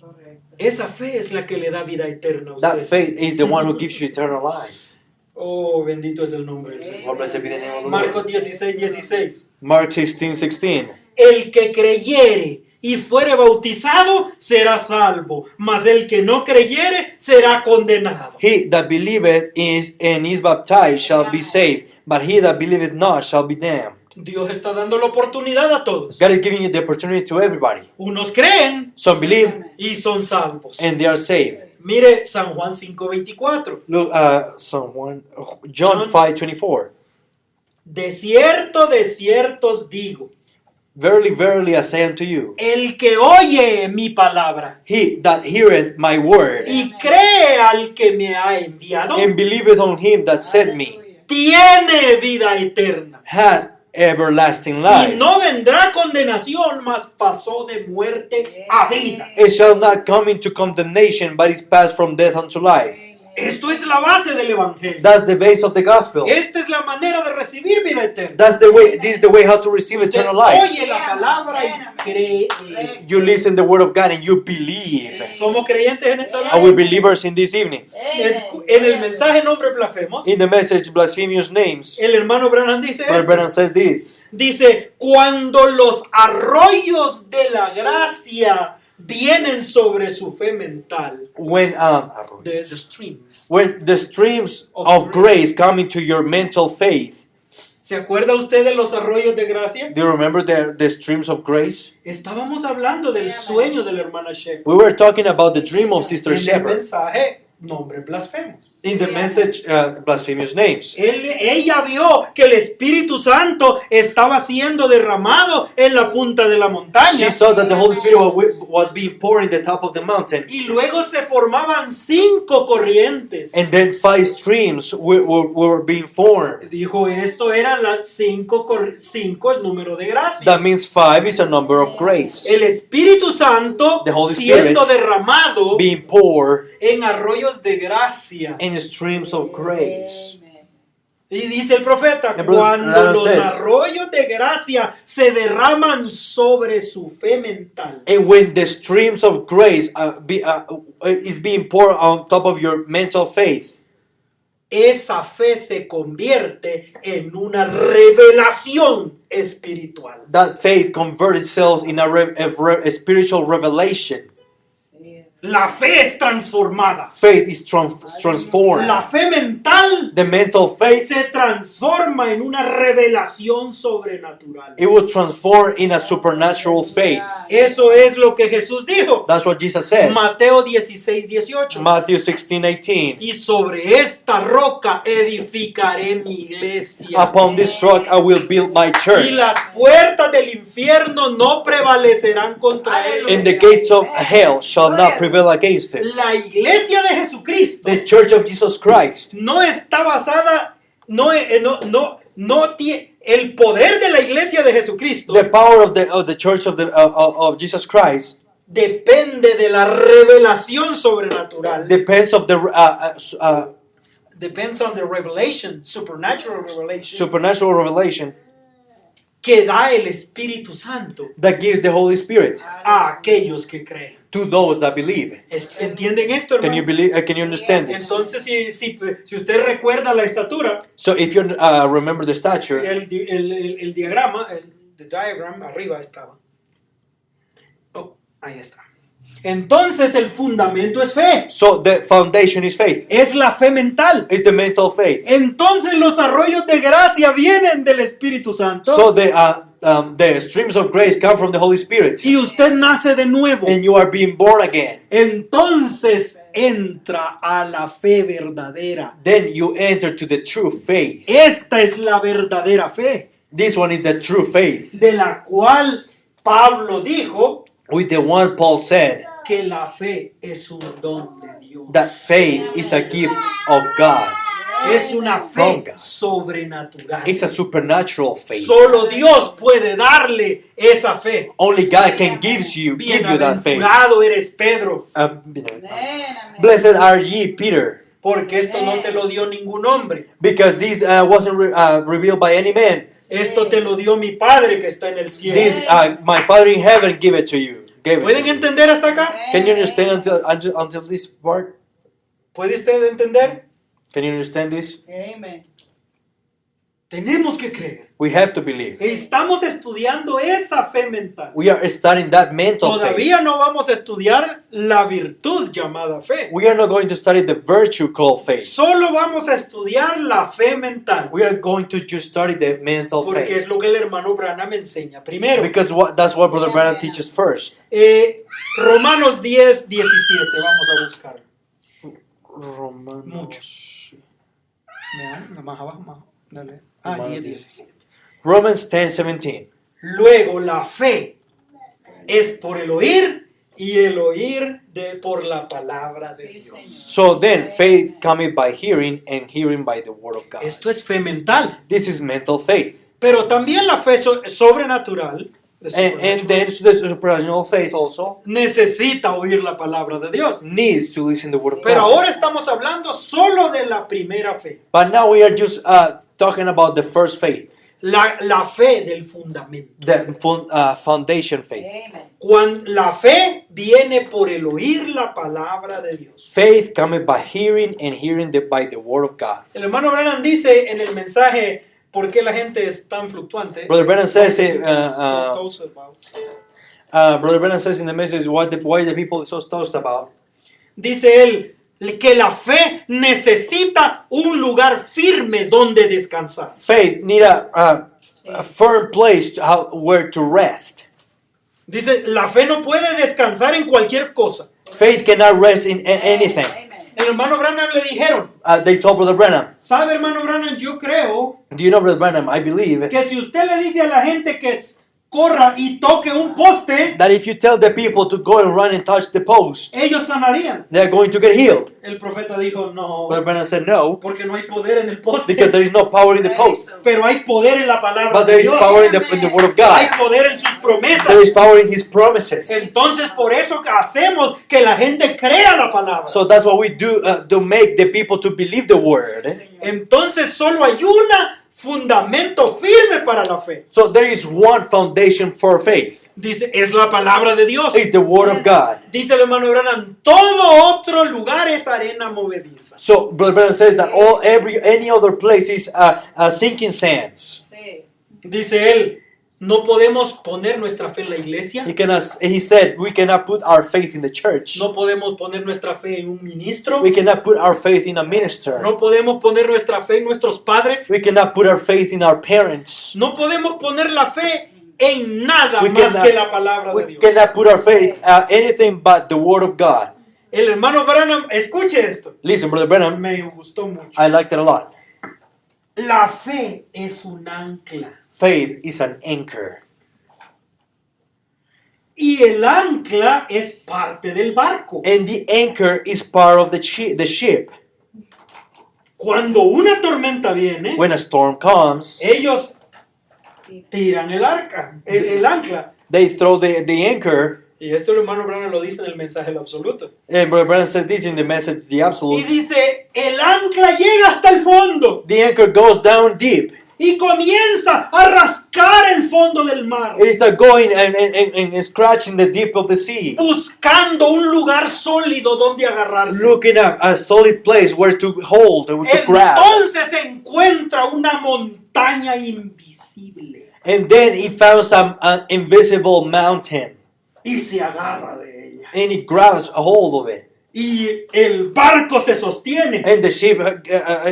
Correcto. Esa fe es la que le da vida eterna a That usted. faith is the one who gives you eternal life. Oh, bendito es el nombre del Señor. Lord, blessed be the name of the Lord. Marcos 16:16. Mark 16:16. El que creyere y fuere bautizado será salvo, mas el que no creyere será condenado. He that believeth and is baptized shall be saved, but he that believeth not shall be damned. Dios está dando la oportunidad a todos. God is giving you the opportunity to everybody. Unos creen Some believe y son salvos. and they are saved. Mire San Juan 5:24. Look, John 5:24. De cierto os digo, Verily, verily, I say unto you, el que oye mi palabra he that heareth my word, y cree al que me ha enviado, and believeth on him that sent me, tiene vida eterna. hath everlasting Y life. no vendrá condenación, mas pasó de muerte a vida. It shall not come into condemnation, but is passed from death unto life. Esto es la base del evangelio. That's the base of the gospel. Esta es la manera de recibir vida eterna. That's the way. This is the way how to receive Usted eternal life. oye la palabra y cree. You listen the word of God and you believe. ¿Somos creyentes en esta Are hora? we believers in this evening? En el mensaje Nombre Blasfemos, In the message, blasphemous names, el hermano Branham dice Brother esto. Branham says this. Dice, cuando los arroyos de la gracia vienen sobre su fe mental. When The streams. when the streams of grace come into your mental faith, ¿Se acuerda usted de los arroyos de gracia? do you remember the streams of grace? Estábamos hablando del sueño de la hermana Shep. We were talking about the dream of Sister En el Shepherd. mensaje Nombre Blasfemos. In the message, blasphemous names. Ella vio que el Espíritu Santo estaba siendo derramado en la punta de la montaña. She saw that the Holy Spirit was being poured in the top of the mountain, Y luego se formaban 5 corrientes. and then 5 streams were being formed. Dijo, esto eran las 5 es número de gracia. That means 5 is a number of grace. El Espíritu Santo The Holy siendo Spirit derramado being poured en arroyos de gracia. in streams of grace. Y dice el profeta, And Brother cuando Branham los says, arroyos de gracia se derraman sobre su fe mental, And when the streams of grace is being poured on top of your mental faith, esa fe se convierte en una revelación espiritual. that faith converts itself in a spiritual revelation. La fe es transformada. Faith is transformed. La fe mental The mental faith, se transforma en una revelación sobrenatural. it will transform in a supernatural faith. Eso es lo que Jesús dijo. That's what Jesus said. Mateo 16:18. Matthew 16:18. Y sobre esta roca edificaré mi iglesia. Upon this rock I will build my church, Y las puertas del infierno no prevalecerán contra él. and the gates of hell shall not prevail against it. La iglesia de Jesucristo The church of Jesus Christ no está basada, el poder de la iglesia de Jesucristo the power of the church of Jesus Christ depende de la revelación sobrenatural. depends of the Depends on the revelation, supernatural revelation, supernatural revelation que da el Espíritu Santo that gives the Holy Spirit a aquellos que creen. to those that believe. ¿Entienden esto, Can you hermano? believe? Can you understand this? Entonces, si usted recuerda la estatura, So if you remember the stature, el diagrama, the diagram, arriba estaba. Oh, ahí está. Entonces el fundamento es fe. so the foundation is faith. Es la fe mental. It's the mental faith. Entonces los arroyos de gracia vienen del Espíritu Santo. So the streams of grace come from the Holy Spirit, Y usted nace de nuevo. and you are being born again. Entonces entra a la fe verdadera. Then you enter to the true faith. Esta es la verdadera fe, This one is the true faith, de la cual Pablo dijo with the one Paul said que la fe es un don de Dios. that faith is a gift of God. Es una From fe God. sobrenatural. It's a supernatural faith. Solo Dios puede darle esa fe. Only God can give you that faith. Bienaventurado eres Pedro, Blessed are ye, Peter, porque esto no te lo dio ningún hombre. because this wasn't revealed by any man. Esto te lo dio mi Padre que está en el cielo. This my Father in heaven gave it to you. ¿Pueden entender hasta acá? Can you understand until this part? ¿Puede usted entender? Can you understand this? Amen. Tenemos que creer. We have to believe. Estamos estudiando esa fe mental. We are studying that mental faith. Todavía no vamos a estudiar la virtud llamada fe. We are not going to study the virtue called faith. Solo vamos a estudiar la fe mental. We are going to just study the mental Porque es faith. lo que el hermano Branham enseña primero. Because that's what Brother Branham teaches first. Romanos 10, 17. Vamos a buscar. Romanos. Más abajo, más. Dale. Romanos 10, 17. Romans 10:17. Luego la fe es por el oír y el oír por la palabra de Dios. So then faith cometh by hearing, and hearing by the word of God. Esto es fe mental. This is mental faith. Pero también la fe sobrenatural And then the supernatural faith also necesita oír la palabra de Dios. needs to listen to the word of Pero God. ahora estamos hablando solo de la primera fe. But now we are just talking about the first faith, La fe del fundamento. the foundation faith. Cuando la fe viene por el oír la palabra de Dios. Faith cometh by hearing, and hearing by the word of God. El hermano Branham dice en el mensaje ¿por qué la gente es tan fluctuante? Brother Brennan says it, About. Brother Brennan says in the message why the people are so tossed about. Dice él que la fe necesita un lugar firme donde descansar. Faith need a firm place where to rest. Dice, la fe no puede descansar en cualquier cosa. Faith cannot rest in anything. El hermano Branham le dijeron, They told Brother Brennan, ¿sabe hermano Branham? Yo creo do you know, Brother Brennan, I believe que si usted le dice a la gente que corra y toque un poste, that if you tell the people to go and run and touch the post, ellos sanarían. they're going to get healed. El profeta dijo, no, Brother Brennan said no, porque no hay poder en el poste, because there is no power in the post. pero hay poder en la palabra But de there is Dios. power in the word of Hay God. poder en sus promesas. There is power in His promises. Entonces por eso que hacemos que la gente crea la palabra. So that's what we do to make the people to believe the word. Entonces solo hay un fundamento firme para la fe. So there is one foundation for faith. Dice, es la palabra de Dios. It's the word of God. Dice el hermano Branham, todo otro lugar es arena movediza. So Brother Brennan says that any other place is sinking sands. Dice él, no podemos poner nuestra fe en la iglesia. He said we cannot put our faith in the church. No podemos poner nuestra fe en un ministro. We cannot put our faith in a minister. No podemos poner nuestra fe en nuestros padres. We cannot put our faith in our parents. No podemos poner la fe en nada We más cannot- que la palabra de We Dios. cannot put our faith anything but the word of God. El hermano Branham, escuche esto. Listen, Brother Brennan, Me gustó mucho. I liked it a lot. La fe es un ancla. Faith is an anchor. Y el ancla es parte del barco. And the anchor is part of the ship. Cuando una tormenta viene, When a storm comes, ellos tiran el arca, el ancla. they throw the anchor. Y esto el hermano Branham lo dice en el mensaje del absoluto. And Brother Brennan says this in the message, the Y absolute. dice, el ancla llega hasta el fondo The anchor goes down deep. y comienza a rascar el fondo del mar, It is going and scratching the deep of the sea. buscando un lugar sólido donde agarrarse. Looking at a solid place where to hold, to grab. Entonces se encuentra una montaña invisible And then he found an invisible mountain. y se agarra de ella. And he grabs a hold of it. Y el barco se sostiene And the ship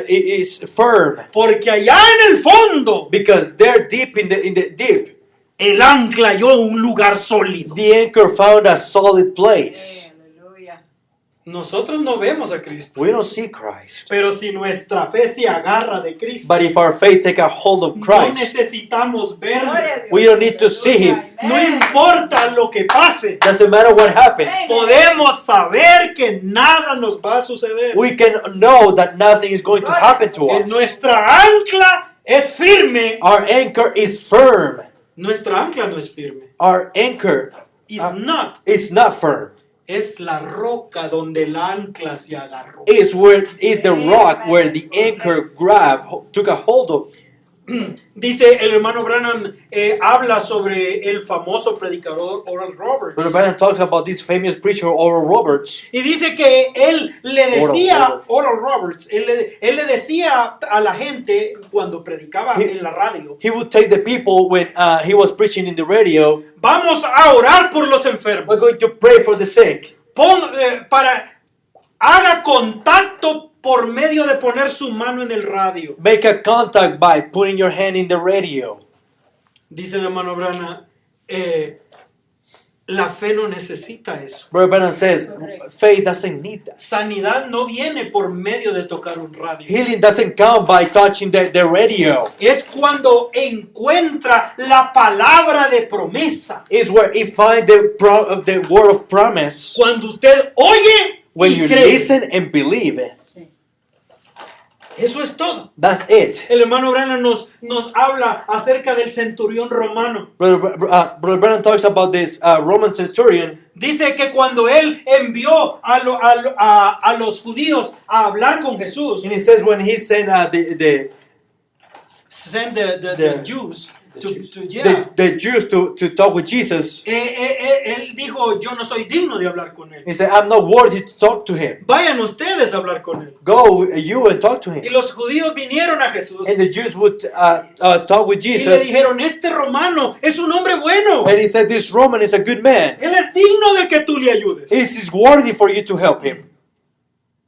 is firm. porque allá en el fondo Because they're deep in the deep. el ancla halló un lugar sólido. The anchor found a solid place. Nosotros no vemos a Cristo, We don't see Christ. pero si nuestra fe se agarra de Cristo, But if our faith take a hold of no Christ, necesitamos verlo. we don't need to see Him. No importa lo que pase, Doesn't matter what happens. podemos saber que nada nos va a suceder. We can know that nothing is going to happen to us. Nuestra ancla es firme. Our anchor is firm. Nuestra ancla no es firme. Our anchor Is not. is not firm. Es la roca donde el ancla se agarró. Is the rock where the anchor took a hold of. Dice el hermano Branham, habla sobre el famoso predicador Oral Roberts. Brother Brandon talks about this famous preacher Oral Roberts. Y dice que él le decía, Oral Oral Roberts, él le decía a la gente cuando predicaba en la radio, He would take the people when he was preaching in the radio. vamos a orar por los enfermos. We're going to pray for the sick. Haga contacto por medio de poner su mano en el radio. Make a contact by putting your hand in the radio. Dice el hermano Branham, La fe no necesita eso. Brother Branham says Correct. faith doesn't need that. Sanidad no viene por medio de tocar un radio. Healing doesn't come by touching the radio. Es cuando encuentra la palabra de promesa. It's where he finds the word of promise. Cuando usted oye When y you cree. listen and believe, Sí. Eso es todo. that's it. El hermano Branham nos habla acerca del centurión romano. Brother Branham talks about this Roman centurion. Dice que cuando él envió a los judíos a hablar con Jesús, And he says when he sent sent the The- Jews the to, Jews. to yeah. the Jews to talk with Jesus, Él dijo, yo no soy digno de hablar con él. he said, I'm not worthy to talk to him. Vayan ustedes a hablar con él. Go you and talk to Y him. los judíos vinieron a Jesús And the Jews would talk with y le Jesus. dijeron, este romano es un hombre bueno. And he said, this Roman is a good man. Él es digno de que tú le ayudes. Is worthy for you to help him.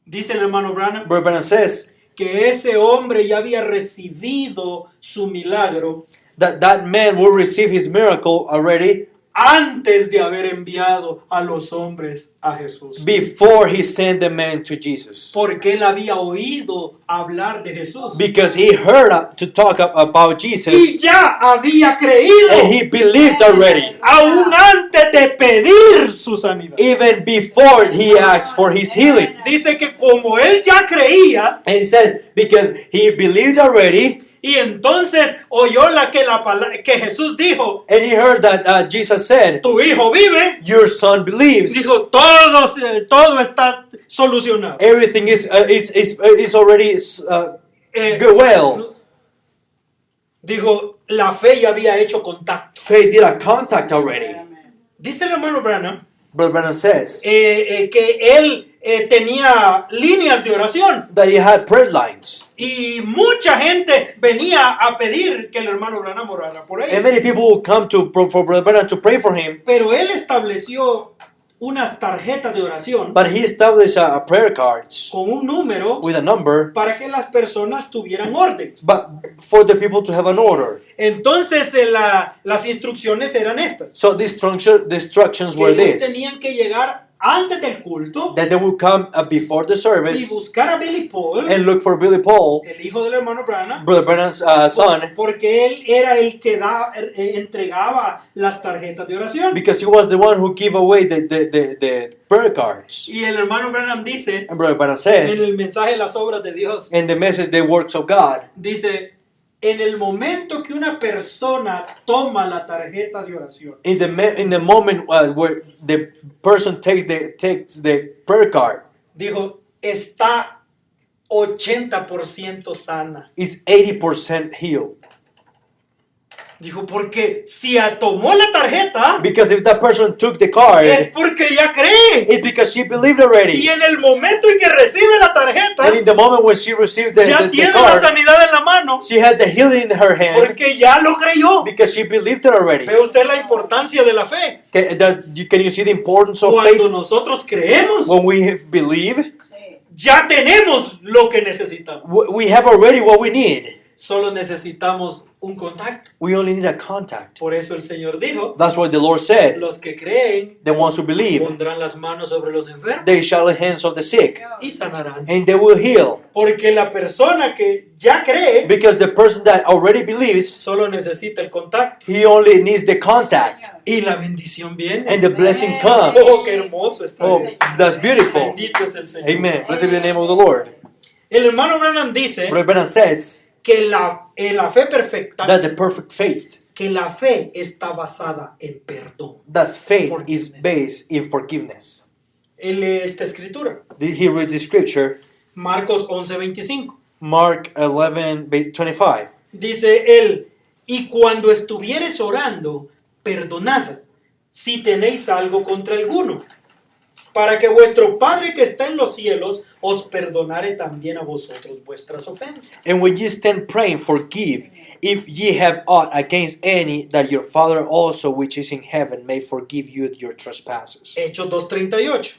Dice el hermano Branham Brother Branham says que ese hombre ya había recibido su milagro that man will receive his miracle already antes de haber enviado a los hombres a Jesús. before he sent the man to Jesus. Porque él había oído hablar de Jesús. Because he heard to talk about Y Jesus ya había creído. and he believed already. Aún antes de pedir su sanidad. Even before he asked for his healing. Dice que como él ya creía, And he says, because he believed already, y entonces oyó que Jesús dijo, and he heard that Jesus said, tu hijo vive, your son believes. dijo, todo está solucionado. Everything is already Eh, good, well. Dijo, la fe ya había hecho contacto. Faith did a contact already. Dice el hermano Branham Brother Branham says que él tenía líneas de oración. that he had prayer lines. Y mucha gente venía a pedir que el hermano Branham orara por And él. many people will come for Brother Branham to pray for him. Pero él estableció unas tarjetas de oración But he established prayer cards con un número with a number, para que las personas tuvieran orden. but for the people to have an order. Entonces las instrucciones eran estas. So the instructions Que were ellos this: tenían que llegar antes del culto that they would come before the y service buscar a Billy Paul, and look for Billy Paul, el hijo del hermano Branham, Brother Branham's son, porque él era el que entregaba las tarjetas de oración. because he was the one who gave away the prayer cards. Y el hermano Branham dice, And Brother Branham en says, el mensaje Las Obras de Dios, in the message, the works of God, dice, en el momento que una persona toma la tarjeta de oración, in the moment where the person takes the prayer card, dijo, está 80% sana. is 80% healed. Dijo, porque si tomó la tarjeta, Because if that person took the card, es porque ya cree. it's because she believed already. Y en el momento en que recibe la tarjeta, And in the moment when she received ya the tiene la card, sanidad en la mano, she had the healing in her hand porque ya lo creyó. because she believed it already. ¿Ve usted la importancia de la fe? Can you see the importance of Cuando faith? nosotros creemos, When we believe, Sí. ya tenemos lo que necesitamos. we have already what we need. Solo necesitamos un contacto. We only need a contact. Por eso el Señor dijo, That's what the Lord said. los que creen The ones who believe, pondrán las manos sobre los enfermos they shall lay hands of the sick, y sanarán. and they will heal. Porque la persona que ya cree Because the person that already believes, solo necesita el contacto. he only needs the contact, Y la bendición viene. and the blessing comes. Oh, qué hermoso está Oh, eso. that's beautiful. Bendito es el Señor. Amen. Blessed be the name of the Lord. El hermano Branham dice Brother Branham says que la fe perfecta, that the perfect faith, que la fe está basada en perdón. that faith is based in forgiveness. Él lee esta escritura, He reads the scripture, Marcos 11:25. Mark 11:25. Dice él, y cuando estuvieres orando, perdonad si tenéis algo contra alguno, para que vuestro Padre que está en los cielos os perdonare también a vosotros vuestras ofensas. And when ye stand praying, forgive, if ye have aught against any, that your Father also which is in heaven may forgive you your trespasses. Hechos 2:38.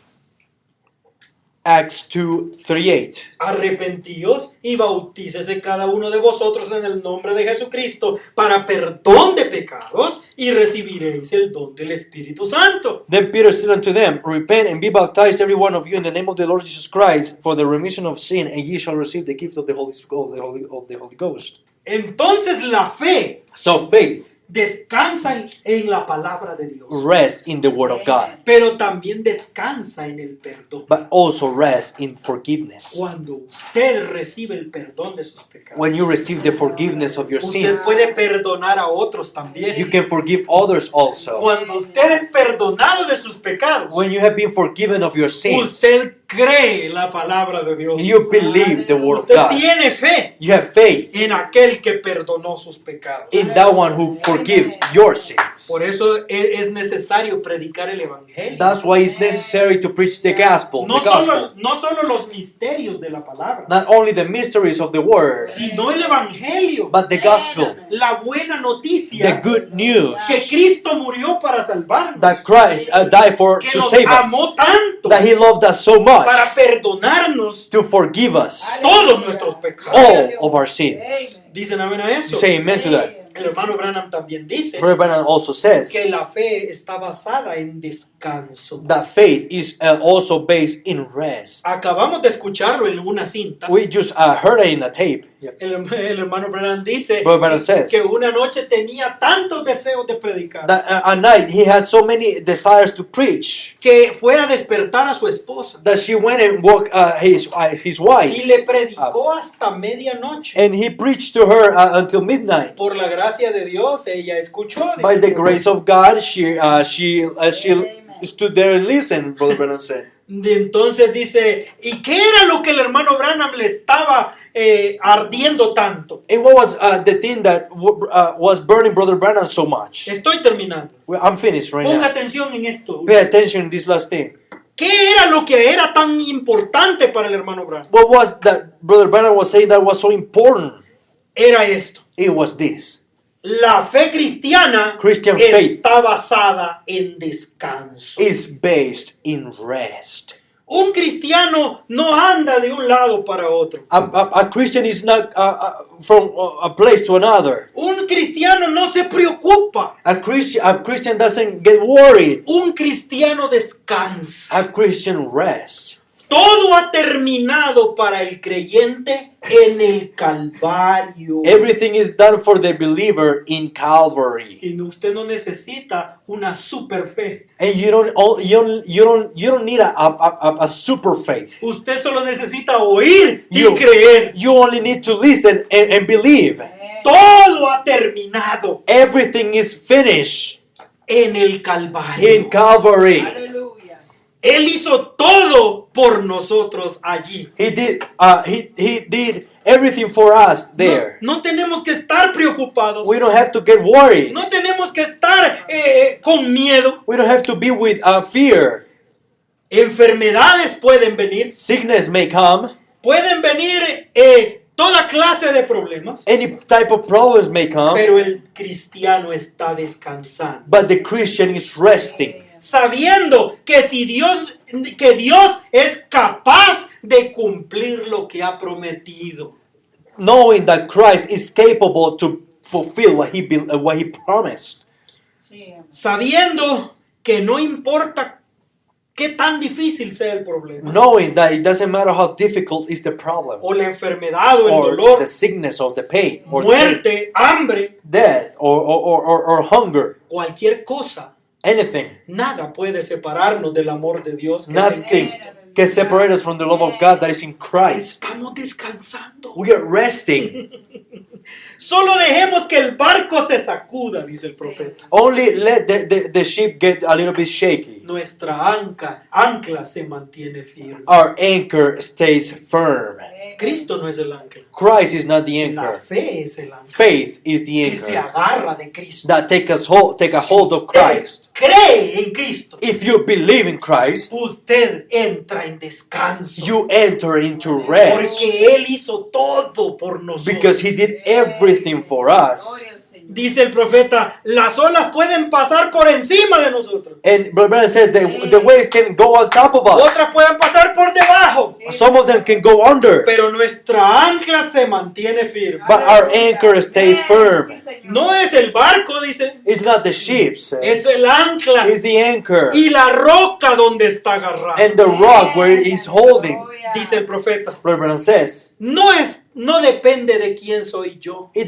Acts 2:38. Arrepentíos y bautícese cada uno de vosotros en el nombre de Jesucristo para perdón de pecados y recibiréis el don del Espíritu Santo. Then Peter said unto them, Repent and be baptized every one of you in the name of the Lord Jesus Christ for the remission of sin, and ye shall receive the gift of the Holy Ghost. Entonces la fe So faith descansa en la palabra de Dios, rests in the Word of God, pero también descansa en el perdón. but also rests in forgiveness. Cuando usted recibe el perdón de sus pecados, When you receive the forgiveness of your usted sins, puede perdonar a otros también. you can forgive others also. Cuando usted es perdonado de sus pecados, When you have been forgiven of your sins, usted cree la palabra de Dios. you believe the Word of Usted God. tiene fe You have faith en aquel que perdonó sus pecados. in that one who forgives your sins. Por eso es necesario predicar el evangelio. That's why it's necessary to preach the gospel, No the gospel. solo, no solo los misterios de la palabra, Not only the mysteries of the Word, sino el evangelio, but the gospel, la buena the noticia good news que Cristo murió para salvarnos, that Christ died que to nos save us, amó tanto that He loved us so much para perdonarnos to forgive us todos nuestros pecados. all of our sins. ¿Dicen amén a You eso? say amen to that. El hermano Branham también dice Brother Branham also says que la fe está basada en descanso. that faith is also based in rest. Acabamos de escucharlo en una cinta. We just heard it in a tape. El hermano Branham dice Brother Branham says que una noche tenía tantos deseos de predicar that at night he had so many desires to preach que fue a despertar a su esposa that she went and woke his y wife, le predicó hasta medianoche. and he preached to her until midnight. Por la gracia de Dios, ella escuchó. dice By el the profeta. grace of God, she stood there and listened. Brother Branham said. Y entonces dice, ¿y qué era lo que el hermano Branham le estaba ardiendo tanto? And what was the thing that was burning Brother Branham so much? Estoy terminando. Well, I'm finished right Ponga now. atención en esto. Pay attention to this last thing. ¿Qué era lo que era tan importante para el hermano Branham? What was that Brother Branham was saying that was so important? Era esto. It was this. La fe cristiana Christian faith está basada en descanso. is based in rest. Un cristiano no anda de un lado para otro. A Christian is not from a place to another. Un cristiano no se preocupa. A Christian doesn't get worried. Un cristiano descansa. A Christian rests. Todo ha terminado para el creyente en el Calvario. Everything is done for the believer in Calvary. Y usted no necesita una super fe. And you don't need a super faith. Usted solo necesita oír y You- creer. You only need to listen and believe. Todo ha terminado Everything is finished en el Calvario. in Calvary. Aleluya. Él hizo todo por nosotros allí. He did everything for us there. No tenemos que estar preocupados. We don't have to get worried. No tenemos que estar con miedo. We don't have to be with fear. Enfermedades pueden venir. Sickness may come. Pueden venir toda clase de problemas. Any type of problems may come. Pero el cristiano está descansando. But the Christian is resting. Sabiendo que que Dios es capaz de cumplir lo que ha prometido. Knowing that Christ is capable to fulfill what he promised. Sí. Sabiendo que no importa qué tan difícil sea el problema, Knowing that it doesn't matter how difficult is the problem, o la enfermedad o el or dolor, the sickness or the pain, or the pain, muerte, hambre, death, or hunger, cualquier cosa, anything, nada puede separarnos del amor de Dios. que es en nothing Cristo. can separate us from the love of God that is in Christ. Estamos descansando. We are resting. Solo dejemos que el barco se sacuda, dice el profeta. Only let the ship get a little bit shaky. Nuestra ancla se mantiene firme. Our anchor stays firm. Cristo no es el ancla. Christ is not the La anchor. fe es el ancla. Faith is the Que se anchor agarra de Cristo. that take a hold of Christ. Cree en Cristo. If you believe in Christ, Usted entra en descanso. you enter into rest Porque Él hizo todo por nosotros. because He did everything for us. Gloria al Señor. Dice el profeta, las olas pueden pasar por encima de nosotros. And Brother Branham says the waves can go on top of us. Otras pueden pasar por debajo. Some of them can go under. Pero nuestra ancla se mantiene firme. But our anchor stays firm. No es el barco, dice. It's not the ships. Es el ancla It's the anchor. y la roca donde está agarrado. And the rock where it's holding. Dice el profeta. Brother Branham says, No depende de quién soy yo. it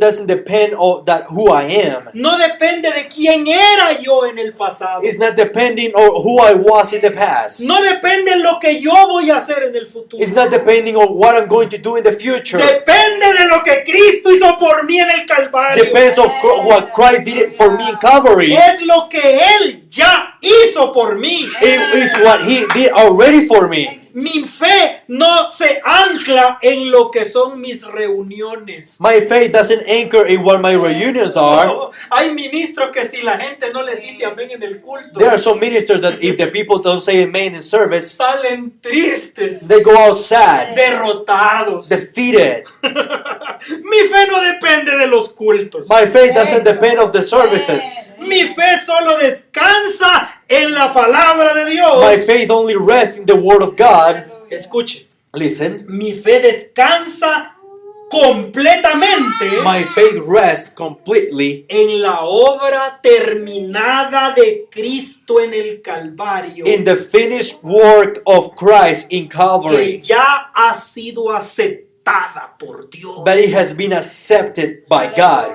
doesn't depend on who I am. No depende de quién era yo en el pasado. It's not depending on who I was in the past. No depende en lo que yo voy a hacer en el futuro. It's not depending on what I'm going to do in the future. Depende de lo que Cristo hizo por mí en el Calvario. Depends on what Christ did for me in Calvary. Es lo que Él ya hizo por mí. It is what He did already for me. Mi fe no se ancla en lo que son mis reuniones. My faith doesn't anchor in what my reunions are. No, hay ministros que si la gente no les dice amén en el culto, There are some ministers that if the people don't say amen in service, salen tristes, they go out sad, derrotados. defeated. Mi fe no depende de los cultos. My faith doesn't depend on the services. Mi fe solo descansa en la palabra de Dios. My faith only rests in the Word of God. Escuche, Listen, mi fe descansa completamente my faith rests completely en la obra terminada de Cristo en el Calvario, in the finished work of Christ in que Calvary, ya ha sido aceptada por Dios. but it has been accepted by God.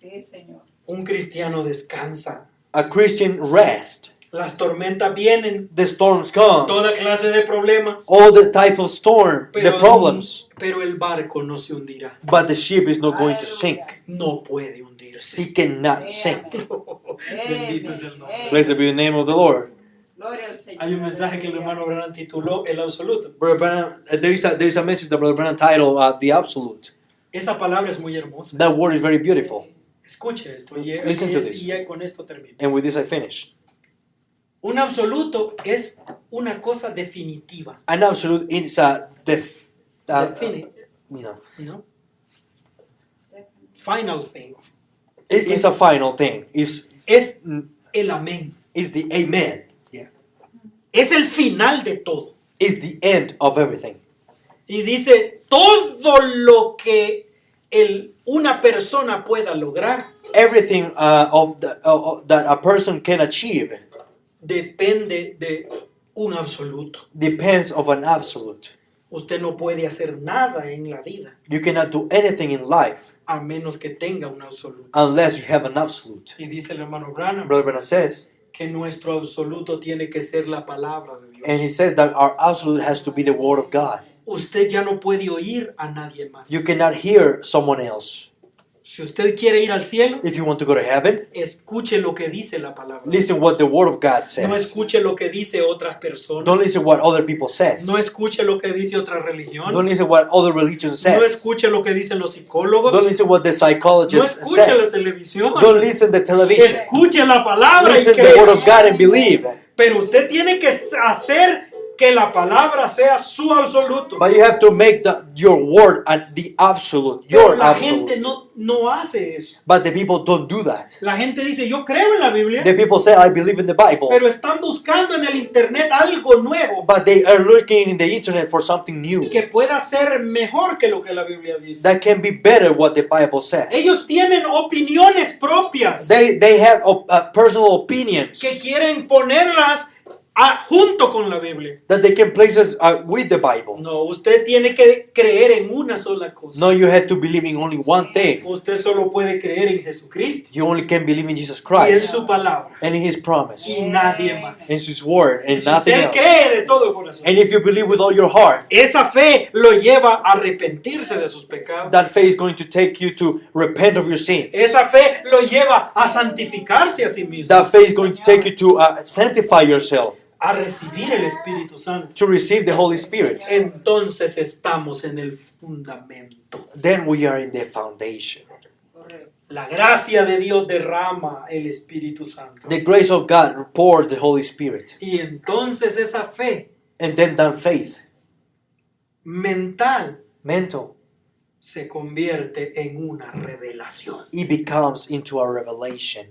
Sí, Señor. Un cristiano descansa. A Christian rests. Las tormentas vienen, The storms come, toda clase de problemas, all the type of storm, the problems, pero el barco no se hundirá. but the ship is not going to sink. No puede hundirse. He cannot sink. Bendito es el nombre. Blessed be the name of the Lord. Gloria al Señor. Hay un mensaje que el hermano Branham tituló El Absoluto. Brother Branham, there is a message that Brother Branham titled The Absolute. Esa palabra es muy hermosa. That word is very beautiful. Escuche esto Listen to this. y ya con esto termino. And with this I finish. Un absoluto es una cosa definitiva. An absolute is a Definite, no. ¿no? Final thing. It's a final thing. It's Es el amén. the amen. Yeah. Es el final de todo. It's the end of everything. Y dice, todo lo que una persona pueda lograr Everything that a person can achieve depende de un absoluto. depends of an absolute. Usted no puede hacer nada en la vida You cannot do anything in life a menos que tenga un absoluto. unless you have an absolute. Y dice el hermano Branham Brother Branham says, que nuestro absoluto tiene que ser la palabra de Dios. and he says that our absolute has to be the word of God. Usted ya no puede oír a nadie más. You cannot hear someone else. Si usted quiere ir al cielo, If you want to go to heaven, escuche lo que dice la palabra. listen what the word of God No says. escuche lo que dice otras personas. Don't listen what other people says. No escuche lo que dice otra religión. Don't listen what other religion No says. escuche lo que dicen los psicólogos. Don't listen what the No psychologist escuche la says. televisión. Don't listen to television. Escuche la palabra y Listen to the word of crea. God and believe. Pero usted tiene que hacer que la palabra sea su absoluto. But you have to make your word the absolute. Pero Your la gente absolute. no hace eso. But the people don't do that. La gente dice, yo creo en la Biblia, The people say, I believe in the Bible. pero están buscando en el internet algo nuevo But they are looking in the internet for something new. que pueda ser mejor que lo que la Biblia dice. That can be better what the Bible says. Ellos tienen opiniones propias They have personal opinions que quieren ponerlas junto con la Biblia. that they can place us with the Bible. No, usted tiene que creer en una sola cosa. No, you have to believe in only one thing. Usted solo puede creer en Jesucristo You only can believe in Jesus y en Christ su palabra and in His promise, y nadie más. in His word, and Si nothing usted else. cree de todo corazón, And if you believe with all your heart, esa fe lo lleva a arrepentirse de sus pecados. that faith is going to take you to repent of your sins. Esa fe lo lleva a santificarse a sí mismo, That faith is going to take you to sanctify yourself, a recibir el Espíritu Santo. to receive the Holy Spirit. Entonces estamos en el fundamento. Then we are in the foundation. Correcto. La gracia de Dios derrama el Espíritu Santo. The grace of God pours the Holy Spirit. Y entonces esa fe And then that faith, mental mental, se convierte en una revelación. It becomes into a revelation.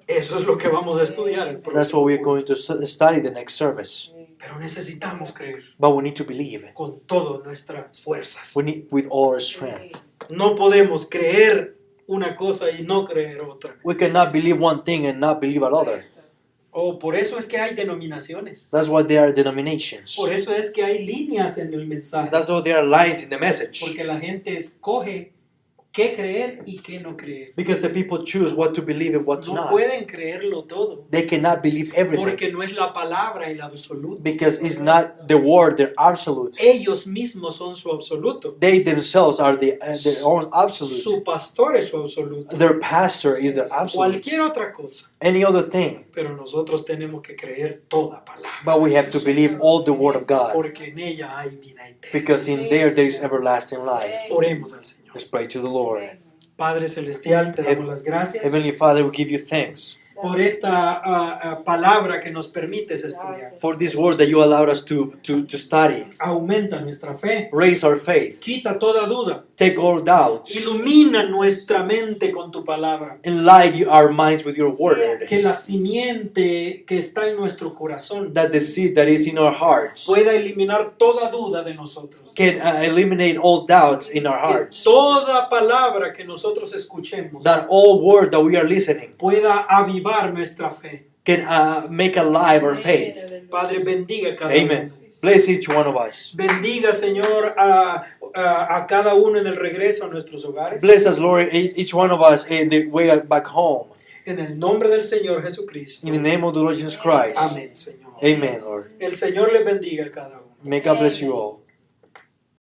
Eso es lo que vamos a estudiar el That's próximo what we're curso. going to study the next service. Pero necesitamos creer But we need to believe. con todas nuestras fuerzas. We need with all our strength. No podemos creer una cosa y no creer otra. We cannot believe one thing and not believe another. Oh, por eso es que hay denominaciones. That's why there are denominations. Por eso es que hay líneas en el mensaje. That's why there are lines in the message. Porque la gente escoge qué creer y qué no creer. Because the people choose what to believe and what to No not. pueden creerlo todo. They cannot believe everything. Porque no es la palabra el absoluto. Because it's not the word, they're absolute. Ellos mismos son su absoluto. They themselves are their own absolute. Su pastor es su absoluto. Their pastor is their absolute. Cualquier otra cosa. Any other thing. Pero nosotros tenemos que creer toda palabra. But we have to believe all the word of God. Porque en ella hay vida eterna. Because in there is everlasting life. Oremos al Señor. Let's pray to the Lord. Padre Celestial, te damos las gracias Heavenly Father, we give you thanks por esta palabra que nos permites estudiar. for this word that you allowed us to study. Aumenta nuestra fe. Raise our faith. Quita toda duda. Take all doubts. Ilumina nuestra mente con tu palabra. Enlighten our minds with your word. Que la simiente que está en nuestro corazón That the seed that is in our hearts pueda eliminar toda duda de nosotros. can eliminate all doubts in our Que hearts. toda palabra que nosotros escuchemos That all word that we are listening pueda avivar nuestra fe. can make alive our faith. Padre, bendiga cada Amen. uno. Bless each one of us. Bendiga, Señor, a cada uno en el regreso a nuestros hogares. Bless us, Lord, each one of us in the way back home. En el nombre del Señor Jesucristo. In the name of the Lord Jesus Christ. Amén, Señor. Amen, Lord. El Señor les bendiga a cada uno. May God bless you all.